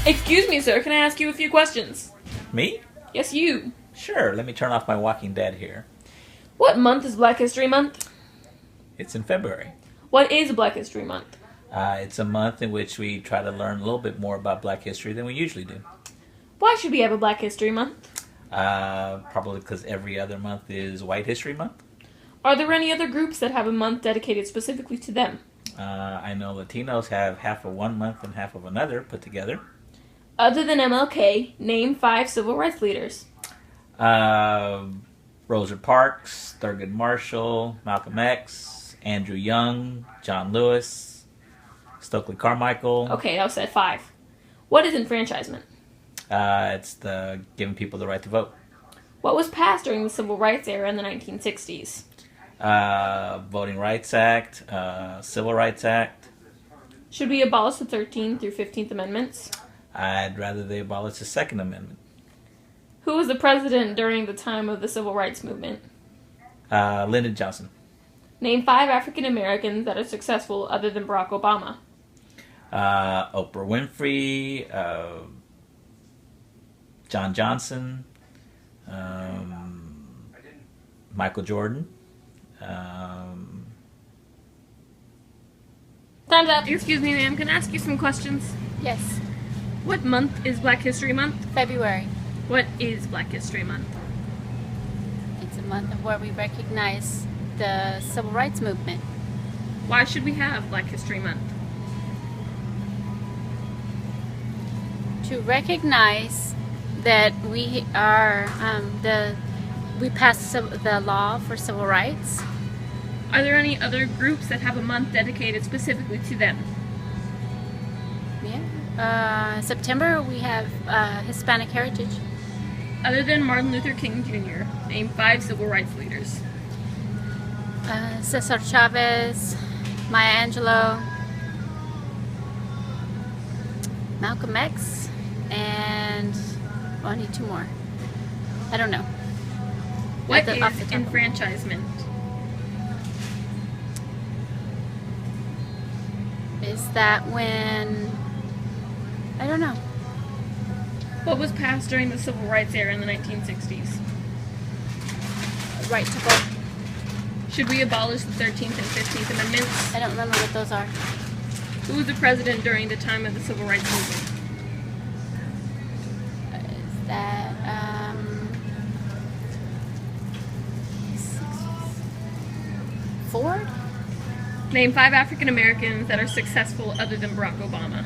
Excuse me, sir. Can I ask you a few questions? Me? Yes, you. Sure, let me turn off my Walking Dead here. What month is Black History Month? It's in February. What is Black History Month? It's a month in which we try to learn a little bit more about Black history than we usually do. Why should we have a Black History Month? Probably because every other month is White History Month. Are there any other groups that have a month dedicated specifically to them? I know Latinos have half of one month and half of another put together. Other than MLK, name 5 civil rights leaders. Rosa Parks, Thurgood Marshall, Malcolm X, Andrew Young, John Lewis, Stokely Carmichael. Okay, that was said 5. What is enfranchisement? It's the giving people the right to vote. What was passed during the Civil Rights era in the 1960s? Voting Rights Act, Civil Rights Act. Should we abolish the 13th through 15th Amendments? I'd rather they abolish the Second Amendment. Who was the president during the time of the Civil Rights Movement? Lyndon Johnson. Name 5 African Americans that are successful other than Barack Obama. Oprah Winfrey, John Johnson, Michael Jordan. Time's up. Excuse me, ma'am. Can I ask you some questions? Yes, What month is Black History Month? February. What is Black History Month? It's a month where we recognize the civil rights movement. Why should we have Black History Month? To recognize that we are we passed the law for civil rights. Are there any other groups that have a month dedicated specifically to them? Yeah. September we have Hispanic Heritage. Other than Martin Luther King Jr., name 5 civil rights leaders. Cesar Chavez, Maya Angelou, Malcolm X, and I need 2 more. I don't know. What Off is the top of my head. enfranchisement? Is that when I don't know. What was passed during the Civil Rights era in the 1960s? Right to vote. Should we abolish the 13th and 15th Amendments? I don't remember what those are. Who was the president during the time of the Civil Rights Movement? Is that Ford? Name 5 African Americans that are successful other than Barack Obama.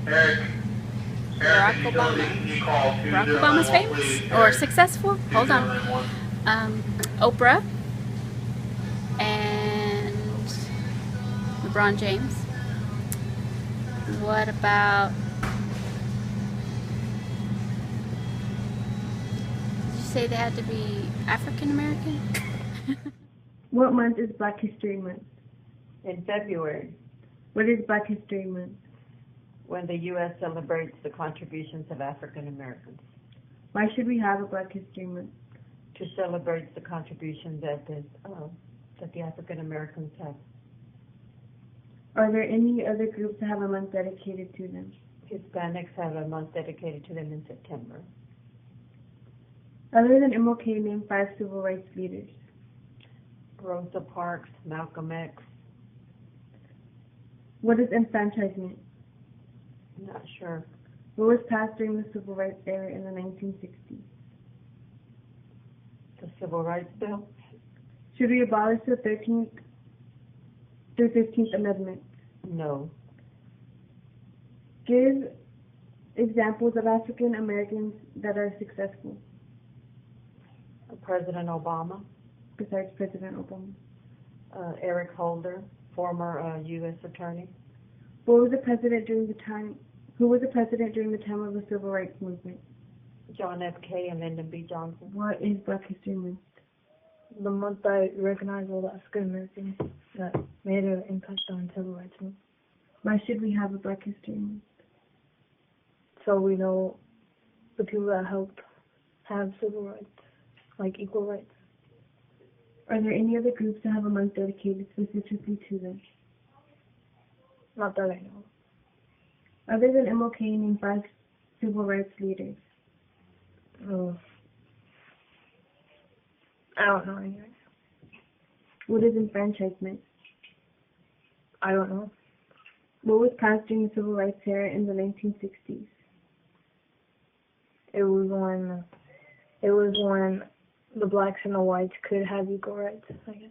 Barack Obama. Barack Obama's famous or successful? Hold on. Oprah and LeBron James. What about? Did you say they had to be African American? What month is Black History Month? In February, What is Black History Month? when the U.S. celebrates the contributions of African Americans, Why should we have a Black History Month? to celebrate the contributions that the African Americans have. Are there any other groups that have a month dedicated to them? Hispanics have a month dedicated to them in September. Other than MLK, name 5 civil rights leaders. Rosa Parks, Malcolm X, What is enfranchisement? I'm not sure. What was passed during the Civil Rights era in the 1960s? The Civil Rights Bill? Should we abolish the 13th through 15th Amendments? No. Give examples of African Americans that are successful, President Obama, besides President Obama. Eric Holder, former U.S. Attorney, Who was the president during the time of the Civil Rights Movement? John F. Kennedy, and Lyndon B. Johnson. What is Black History Month? The month I recognize all the African Americans that made an impact on civil rights movement. Why should we have a Black History Month? So we know the people that helped have civil rights, like equal rights. Are there any other groups that have a month dedicated specifically to them? Not that I know. Other than MLK, name 5 civil rights leaders. Oh. I don't know anything. What is enfranchisement? I don't know. What was passed during the civil rights era in the 1960s? It was when the blacks and the whites could have equal rights, I guess.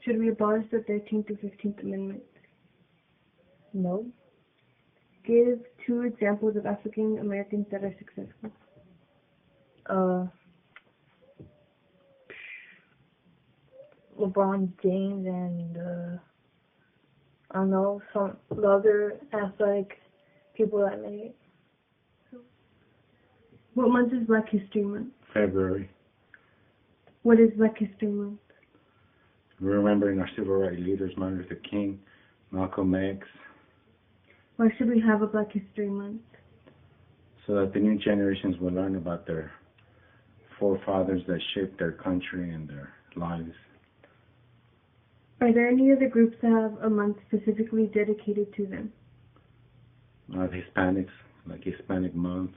Should we abolish the 13th or 15th Amendments? No. Give 2 examples of African Americans that are successful. LeBron James and I don't know, the other athletic people that made it. What month is Black History Month? February. What is Black History Month? We're remembering our civil rights leaders, Martin Luther King, Malcolm X, Why should we have a Black History Month? so that the new generations will learn about their forefathers that shaped their country and their lives. Are there any other groups that have a month specifically dedicated to them? The Hispanics, like Hispanic Month,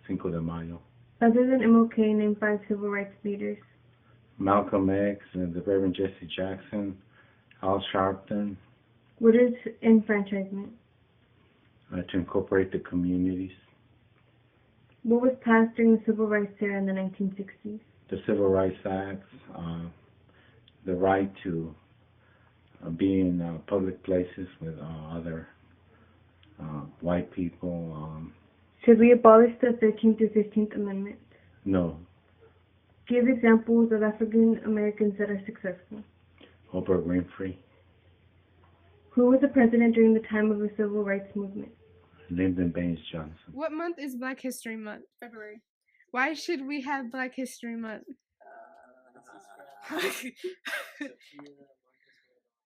Cinco de Mayo. Other than MLK, name 5 civil rights leaders. Malcolm X, and the Reverend Jesse Jackson, Al Sharpton, What is enfranchisement? to incorporate the communities. What was passed during the civil rights era in the 1960s? The Civil Rights Acts, the right to be in public places with other white people. Should we abolish the 13th or 15th Amendments? No, Give examples of African Americans that are successful. Oprah Winfrey, Who was the president during the time of the civil rights movement? Lyndon Baines Johnson. What month is Black History Month? February. Why should we have Black History Month?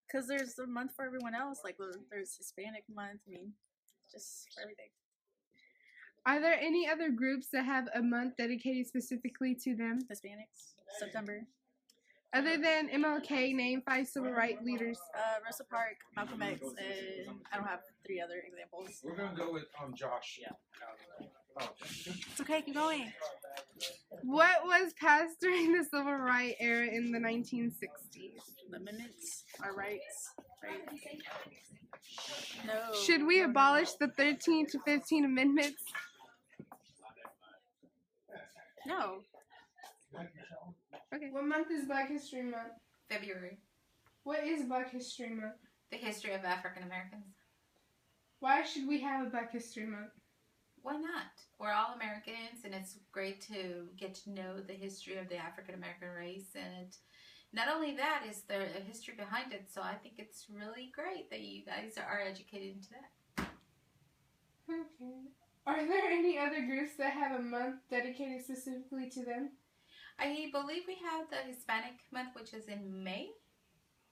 Because there's a month for everyone else. Like there's Hispanic month. I mean, just for everything. Are there any other groups that have a month dedicated specifically to them? Hispanics, September. Other than MLK, name 5 civil rights leaders. Rosa Parks, Malcolm X, and I don't have 3 other examples. We're gonna go with Josh. Yeah. It's okay, keep going. What was passed during the civil rights era in the 1960s? The amendments, our rights, right? No. Should we abolish the 13 to 15 amendments? No. Okay. What month is Black History Month? February. What is Black History Month? The history of African Americans. Why should we have a Black History Month? Why not? We're all Americans, and it's great to get to know the history of the African American race. And not only that, is there a history behind it. So I think it's really great that you guys are educated into that. Okay. Are there any other groups that have a month dedicated specifically to them? I believe we have the Hispanic month, which is in May.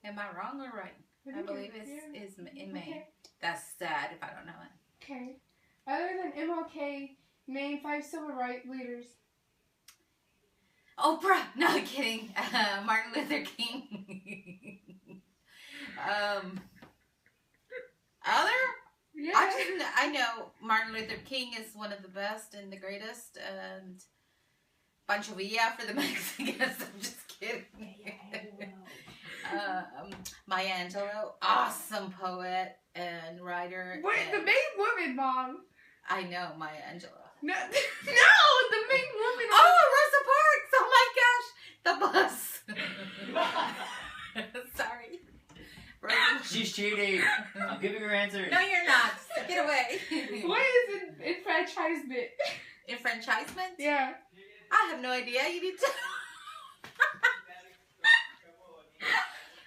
Am I wrong or right? I believe it's in May. Okay. That's sad if I don't know it. Okay. Other than MLK, name 5 civil rights leaders. Oprah! No, I'm kidding. Martin Luther King. Other? Yeah. I know Martin Luther King is one of the best and the greatest, and Pancho Villa for the Mexicans. I'm just kidding. Maya Angelou, awesome poet and writer. Wait, and the main woman, Mom. I know Maya Angelou. No, the main woman. Oh, Rosa Parks! Oh my gosh, the bus. Sorry. She's cheating. I'm giving her answers. No, you're not. Get away. What is enfranchisement? Enfranchisement? Yeah. I have no idea. You need to.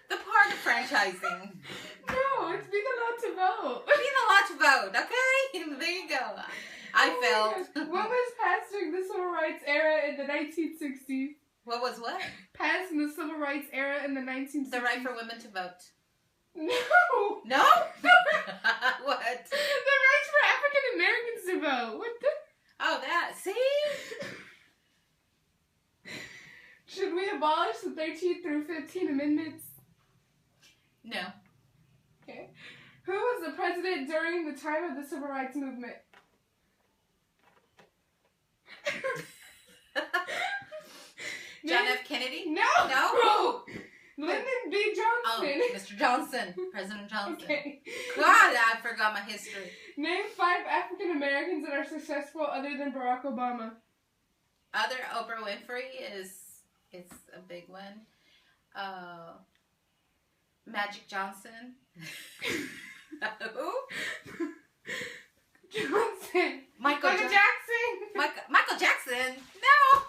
The part of franchising. No, it's being allowed to vote. Being allowed to vote, okay? There you go. I failed. What was passed during the civil rights era in the 1960s? What was what? Passed in the civil rights era in the 1960s. The right for women to vote. No. No? What? The rights for African Americans to vote. What the? Oh, that. See? Should we abolish the 13 through 15 amendments? No. Okay. Who was the president during the time of the civil rights movement? John F. Kennedy? No. No? Lyndon B. Johnson. Oh, Mr. Johnson. President Johnson. Okay. God, I forgot my history. Name 5 African Americans that are successful other than Barack Obama. Other Oprah Winfrey it's a big one. Magic Johnson. Who? Johnson. Michael Jackson. Michael Jackson?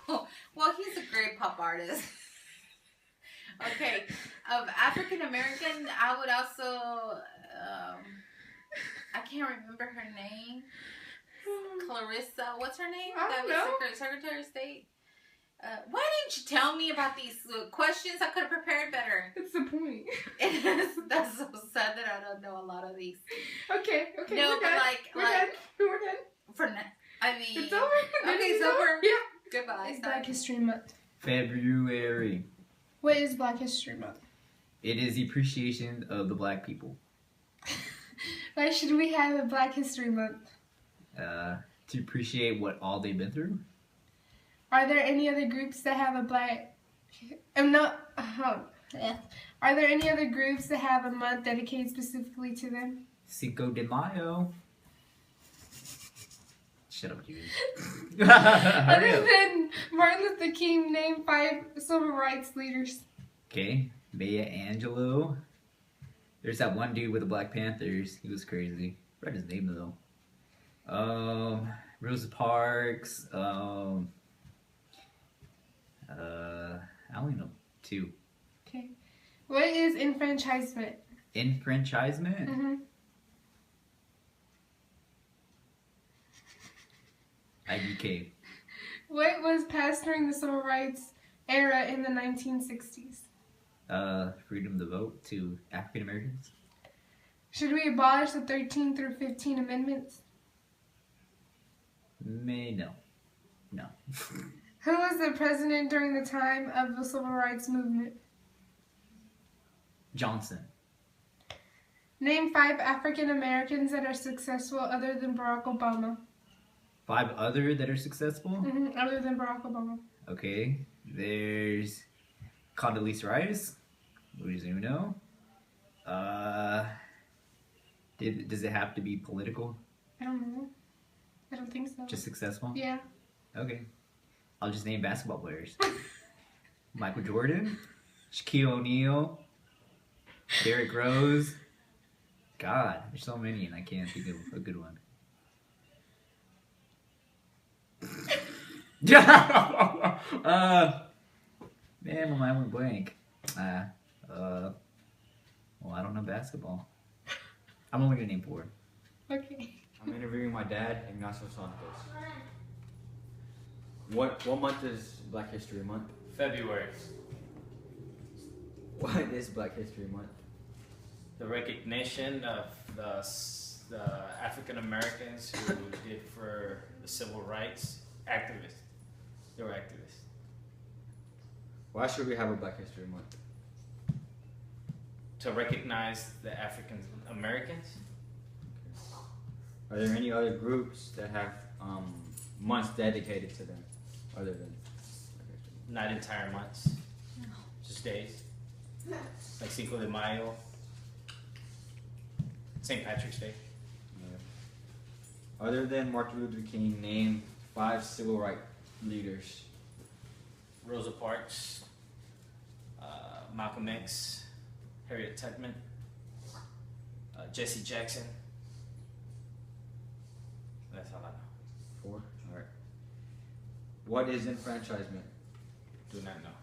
No. Well, he's a great pop artist. Okay. Of African American, I would also I can't remember her name. Clarissa, what's her name? I don't know. Secretary of State. Why didn't you tell me about these questions? I could have prepared better. That's the point. That's so sad that I don't know a lot of these. Okay. No, we're but done. We're done. For now, I mean, It's over. Okay, it's over. Yeah. Goodbye. It's Black History Month. February. What is Black History Month? It is the appreciation of the black people. Why should we have a Black History Month? To appreciate what all they've been through. Are there any other groups that have a black... Are there any other groups that have a month dedicated specifically to them? Cinco de Mayo. Shut up, you. Other than Martin Luther King, name 5 civil rights leaders. Okay, Maya Angelou. There's that one dude with the Black Panthers. He was crazy. I forgot his name though. Rosa Parks. I only know 2. Okay. What is enfranchisement? Enfranchisement? Mm-hmm. IDK. What was passed during the civil rights era in the 1960s? Freedom to vote to African Americans. Should we abolish the 13 through 15 amendments? No. Who was the president during the time of the civil rights movement? Johnson. Name 5 African Americans that are successful other than Barack Obama. 5 other that are successful? Other than Barack Obama. Okay. There's Condoleezza Rice. Luis Uno. Does it have to be political? I don't know. I don't think so. Just successful? Yeah. Okay. I'll just name basketball players. Michael Jordan. Shaquille O'Neal. Derrick Rose. God, there's so many and I can't think of a good one. Man, my mind went blank. Well, I don't know basketball. I'm only gonna name 4. Okay. I'm interviewing my dad, Ignacio Santos. What month is Black History Month? February. What is Black History Month? The recognition of the African Americans who did for the civil rights activists. They were activists. Why should we have a Black History Month? To recognize the African Americans. Are there any other groups that have months dedicated to them, other than? Not entire months. No. Just days. Like Cinco de Mayo. St. Patrick's Day. Yeah. Other than Martin Luther King, name 5 civil rights leaders. Rosa Parks. Malcolm X. Harriet Tubman. Jesse Jackson. That's all I know. 4? Alright. What is enfranchisement? Do not know.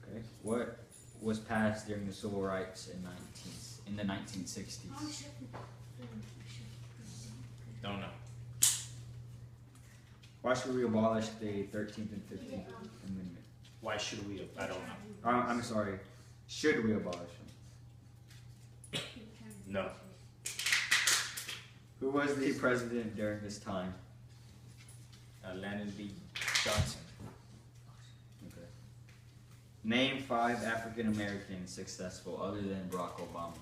Okay. What was passed during the civil rights in the 1960s? Don't know. Why should we abolish the 13th and 15th Amendment? Why should we? I don't know. I'm sorry. Should we abolish them? No. Who was the president during this time? Lyndon B. Johnson. Okay. Name 5 African Americans successful other than Barack Obama.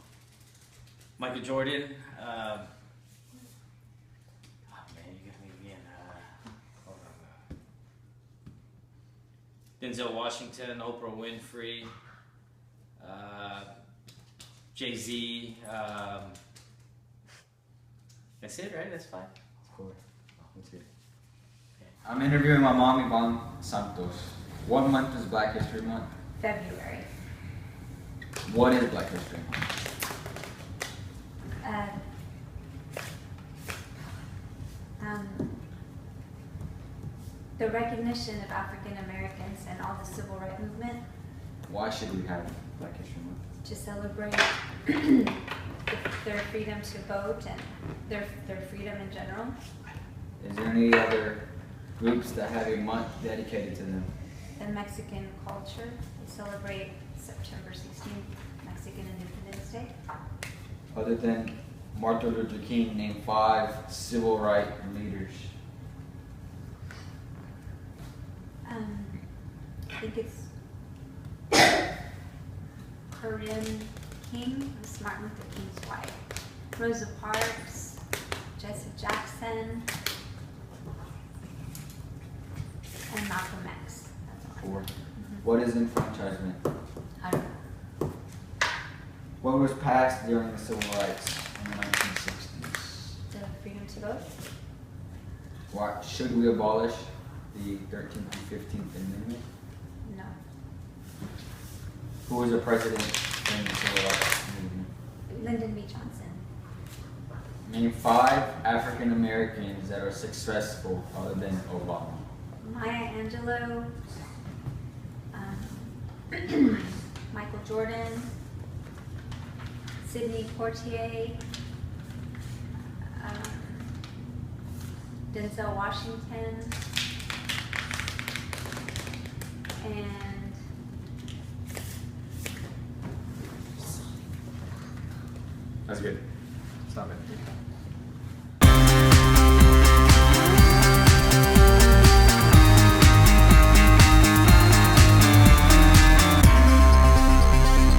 Michael Jordan. Oh man, you got me again. Hold on. Denzel Washington, Oprah Winfrey, Jay-Z. That's it, right? That's 5. Cool. That's good. I'm interviewing my mom, Yvonne Santos. What month is Black History Month? February. What is Black History Month? The recognition of African Americans and all the civil rights movement Why should we have Black History Month? to celebrate their freedom to vote and their freedom in general. Is there any other groups that have a month dedicated to them? The Mexican culture, we celebrate September 16th, Mexican Independence Day. Other than Martin Luther King, name 5 civil rights leaders. I think it's Corinne King, it's Martin Luther King's wife. Rosa Parks, Jesse Jackson, and Malcolm X. That's all. 4. What is enfranchisement? I don't know. What was passed during the civil rights in the 1960s? The freedom to vote. Why should we abolish the 13th and 15th Amendment? No. Who was the president during the civil rights movement? Lyndon B. Johnson. Name 5 African Americans that are successful other than Obama. Maya Angelou, Michael Jordan, Sidney Poitier, Denzel Washington, and That's good. Stop it.